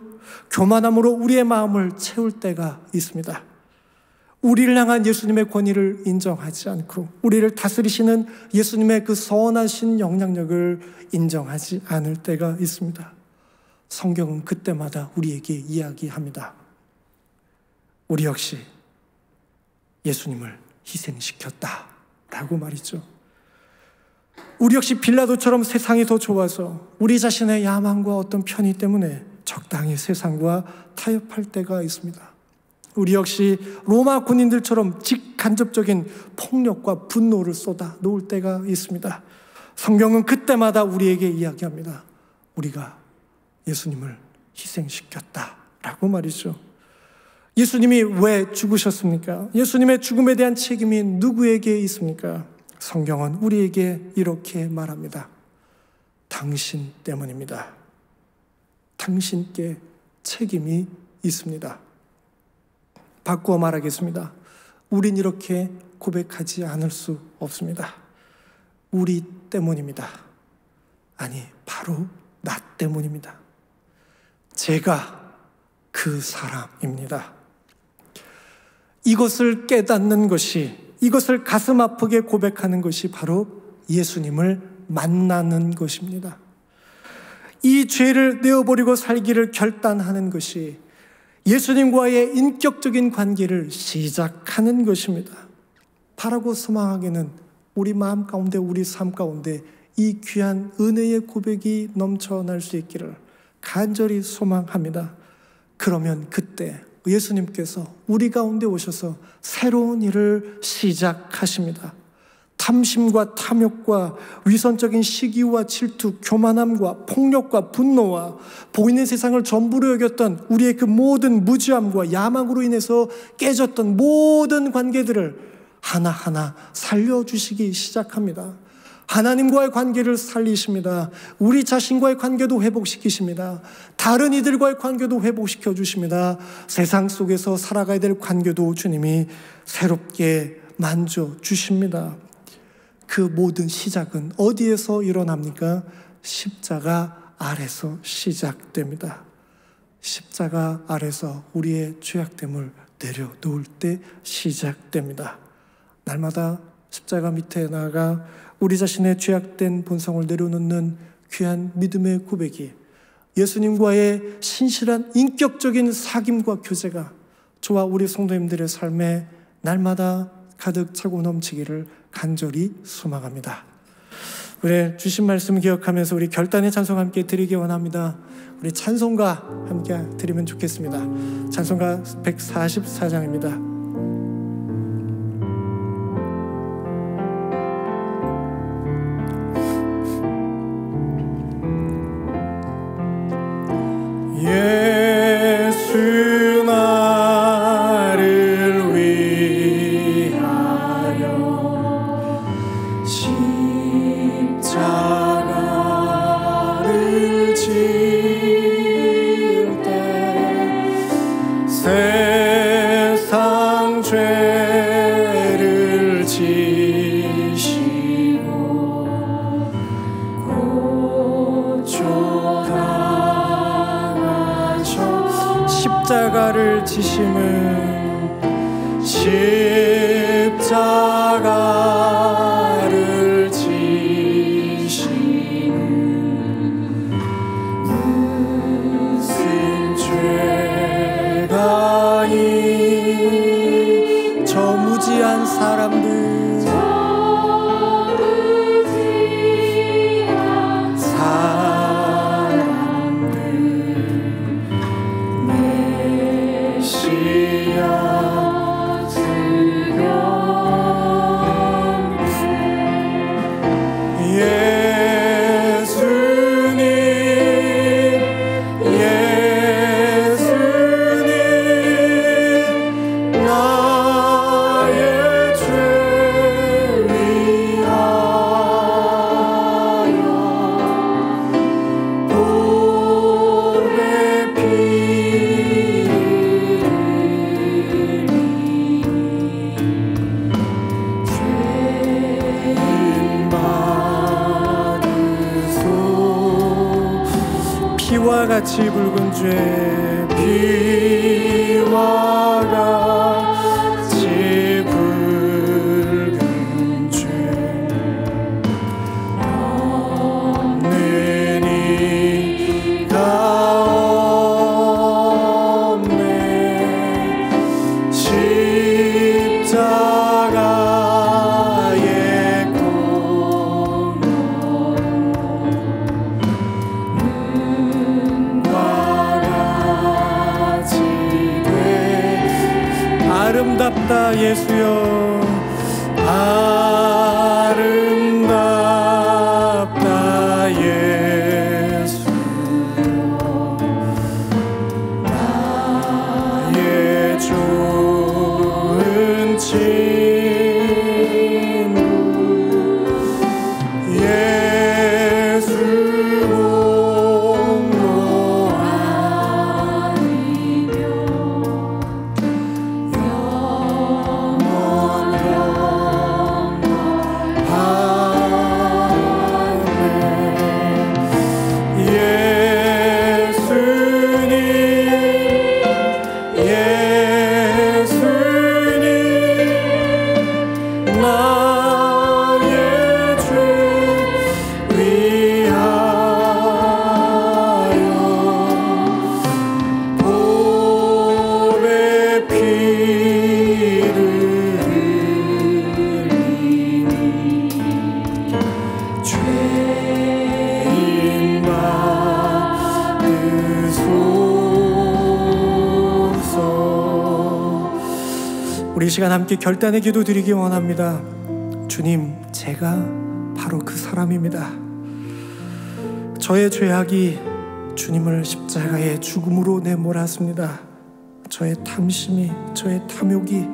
교만함으로 우리의 마음을 채울 때가 있습니다. 우리를 향한 예수님의 권위를 인정하지 않고 우리를 다스리시는 예수님의 그 선하신 영향력을 인정하지 않을 때가 있습니다. 성경은 그때마다 우리에게 이야기합니다. 우리 역시 예수님을 희생시켰다라고 말이죠. 우리 역시 빌라도처럼 세상이 더 좋아서 우리 자신의 야망과 어떤 편의 때문에 적당히 세상과 타협할 때가 있습니다. 우리 역시 로마 군인들처럼 직간접적인 폭력과 분노를 쏟아 놓을 때가 있습니다. 성경은 그때마다 우리에게 이야기합니다. 우리가 예수님을 희생시켰다라고 말이죠. 예수님이 왜 죽으셨습니까? 예수님의 죽음에 대한 책임이 누구에게 있습니까? 성경은 우리에게 이렇게 말합니다. 당신 때문입니다. 당신께 책임이 있습니다. 바꾸어 말하겠습니다. 우린 이렇게 고백하지 않을 수 없습니다. 우리 때문입니다. 아니, 바로 나 때문입니다. 제가 그 사람입니다. 이것을 깨닫는 것이, 이것을 가슴 아프게 고백하는 것이 바로 예수님을 만나는 것입니다. 이 죄를 내어버리고 살기를 결단하는 것이, 예수님과의 인격적인 관계를 시작하는 것입니다. 바라고 소망하기는 우리 마음 가운데, 우리 삶 가운데 이 귀한 은혜의 고백이 넘쳐날 수 있기를 간절히 소망합니다. 그러면 그때 예수님께서 우리 가운데 오셔서 새로운 일을 시작하십니다. 탐심과 탐욕과 위선적인 시기와 질투, 교만함과 폭력과 분노와 보이는 세상을 전부로 여겼던 우리의 그 모든 무지함과 야망으로 인해서 깨졌던 모든 관계들을 하나하나 살려주시기 시작합니다. 하나님과의 관계를 살리십니다. 우리 자신과의 관계도 회복시키십니다. 다른 이들과의 관계도 회복시켜 주십니다. 세상 속에서 살아가야 될 관계도 주님이 새롭게 만져주십니다. 그 모든 시작은 어디에서 일어납니까? 십자가 아래서 시작됩니다. 십자가 아래서 우리의 죄악됨을 내려놓을 때 시작됩니다. 날마다 십자가 밑에 나아가 우리 자신의 죄악된 본성을 내려놓는 귀한 믿음의 고백이, 예수님과의 신실한 인격적인 사귐과 교제가 저와 우리 성도님들의 삶에 날마다 가득 차고 넘치기를 간절히 소망합니다. 우리 주신 말씀 기억하면서 우리 결단의 찬송 함께 드리기 원합니다. 우리 찬송가 함께 드리면 좋겠습니다. 찬송가 144장입니다. 예수 나를 위하여 십자가를 질 때 세상 죄를 지시고 십자가를 지심은 십자가를 지심은 무슨 죄가 이 저 무지한 사람들 피와 같이 붉은 죄, 피와 같이 붉은 죄 없는 이가 없네. 십자가의 아름답다 예수여, 아름답다 예수여, 나의 좋은 친구 예수 공로 아니며 시간 함께 결단의 기도 드리기 원합니다. 주님, 제가 바로 그 사람입니다. 저의 죄악이 주님을 십자가의 죽음으로 내몰았습니다. 저의 탐심이, 저의 탐욕이,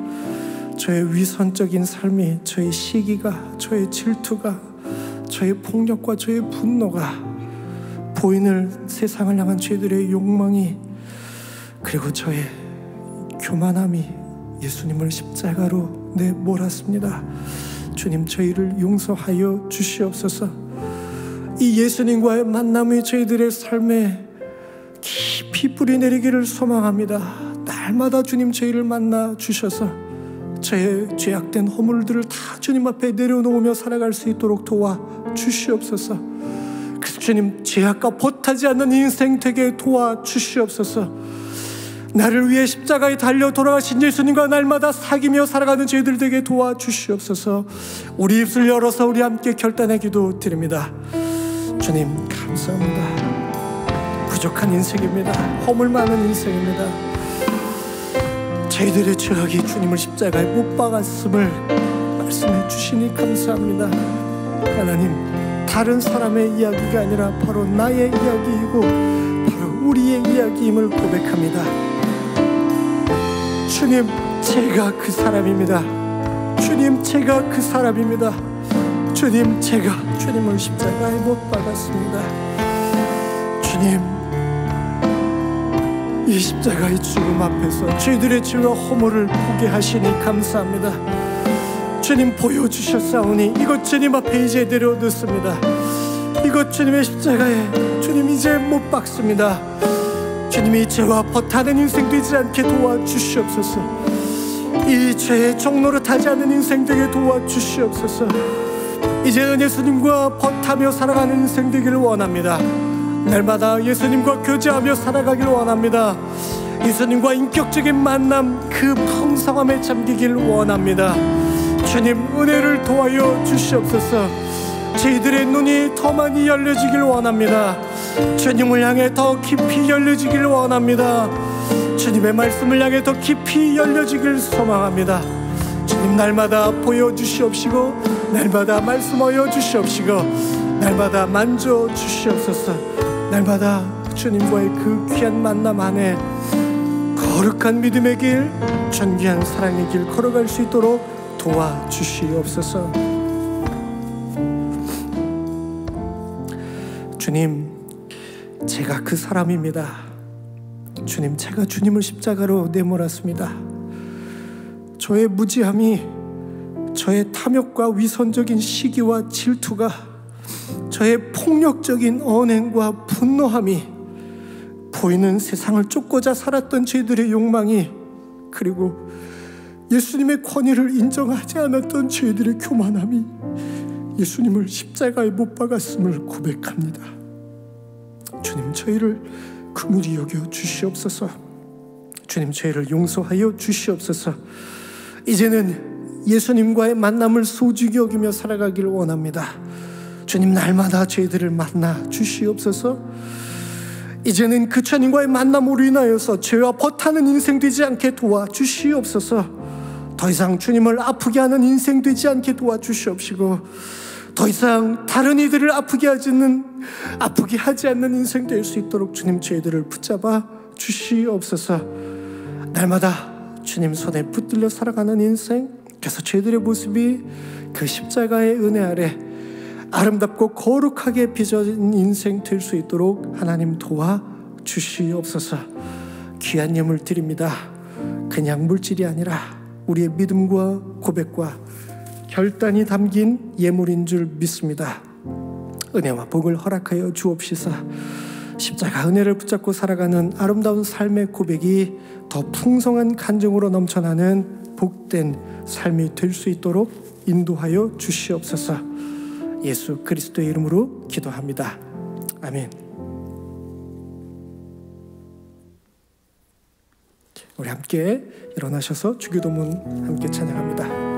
저의 위선적인 삶이, 저의 시기가, 저의 질투가, 저의 폭력과 저의 분노가, 보이는 세상을 향한 죄들의 욕망이, 그리고 저의 교만함이 예수님을 십자가로 내몰았습니다. 주님, 저희를 용서하여 주시옵소서. 이 예수님과의 만남이 저희들의 삶에 깊이 뿌리 내리기를 소망합니다. 날마다 주님 저희를 만나 주셔서 저의 죄악된 허물들을 다 주님 앞에 내려놓으며 살아갈 수 있도록 도와 주시옵소서. 그래서 주님, 죄악과 벗하지 않는 인생 되게 도와 주시옵소서. 나를 위해 십자가에 달려 돌아가신 예수님과 날마다 사귀며 살아가는 저희들 되게 도와 주시옵소서. 우리 입술 열어서 우리 함께 결단의 기도 드립니다. 주님, 감사합니다. 부족한 인생입니다. 허물 많은 인생입니다. 저희들의 죄악이 주님을 십자가에 못 박았음을 말씀해 주시니 감사합니다. 하나님, 다른 사람의 이야기가 아니라 바로 나의 이야기이고 바로 우리의 이야기임을 고백합니다. 주님, 제가 그 사람입니다. 주님, 제가 그 사람입니다. 주님, 제가 주님을 십자가에 못 박았습니다. 주님, 이 십자가의 죽음 앞에서 저희들의 죄와 허물을 보게 하시니 감사합니다. 주님, 보여주셨사오니 이것 주님 앞에 이제 내려놓습니다. 이것 주님의 십자가에 주님 이제 못 박습니다. 주님이 죄와 벗하는 인생 되지 않게 도와주시옵소서. 이 죄의 종로를 타지 않는 인생 되게 도와주시옵소서. 이제는 예수님과 벗하며 살아가는 인생 되기를 원합니다. 날마다 예수님과 교제하며 살아가기를 원합니다. 예수님과 인격적인 만남, 그 풍성함에 잠기길 원합니다. 주님, 은혜를 도와여 주시옵소서. 저희들의 눈이 더 많이 열려지길 원합니다. 주님을 향해 더 깊이 열려지길 원합니다. 주님의 말씀을 향해 더 깊이 열려지길 소망합니다. 주님, 날마다 보여주시옵시고 날마다 말씀하여 주시옵시고 날마다 만져주시옵소서. 날마다 주님과의 그 귀한 만남 안에 거룩한 믿음의 길, 존귀한 사랑의 길 걸어갈 수 있도록 도와주시옵소서. 주님, 제가 그 사람입니다. 주님, 제가 주님을 십자가로 내몰았습니다. 저의 무지함이, 저의 탐욕과 위선적인 시기와 질투가, 저의 폭력적인 언행과 분노함이, 보이는 세상을 쫓고자 살았던 저희들의 욕망이, 그리고 예수님의 권위를 인정하지 않았던 저희들의 교만함이 예수님을 십자가에 못 박았음을 고백합니다. 주님, 저희를 긍휼히 여겨 주시옵소서. 주님, 저희를 용서하여 주시옵소서. 이제는 예수님과의 만남을 소중히 여기며 살아가기를 원합니다. 주님, 날마다 저희들을 만나 주시옵소서. 이제는 그 주님과의 만남으로 인하여서 죄와 벗하는 인생 되지 않게 도와주시옵소서. 더 이상 주님을 아프게 하는 인생 되지 않게 도와주시옵시고, 더 이상 다른 이들을 아프게 하지 않는 인생 될 수 있도록 주님 저희들을 붙잡아 주시옵소서. 날마다 주님 손에 붙들려 살아가는 인생, 그래서 저희들의 모습이 그 십자가의 은혜 아래 아름답고 거룩하게 빚어진 인생 될 수 있도록 하나님 도와주시옵소서. 귀한 예물 드립니다. 그냥 물질이 아니라 우리의 믿음과 고백과 결단이 담긴 예물인 줄 믿습니다. 은혜와 복을 허락하여 주옵시사. 십자가 은혜를 붙잡고 살아가는 아름다운 삶의 고백이 더 풍성한 간증으로 넘쳐나는 복된 삶이 될 수 있도록 인도하여 주시옵소서. 예수 그리스도의 이름으로 기도합니다. 아멘. 우리 함께 일어나셔서 주기도문 함께 찬양합니다.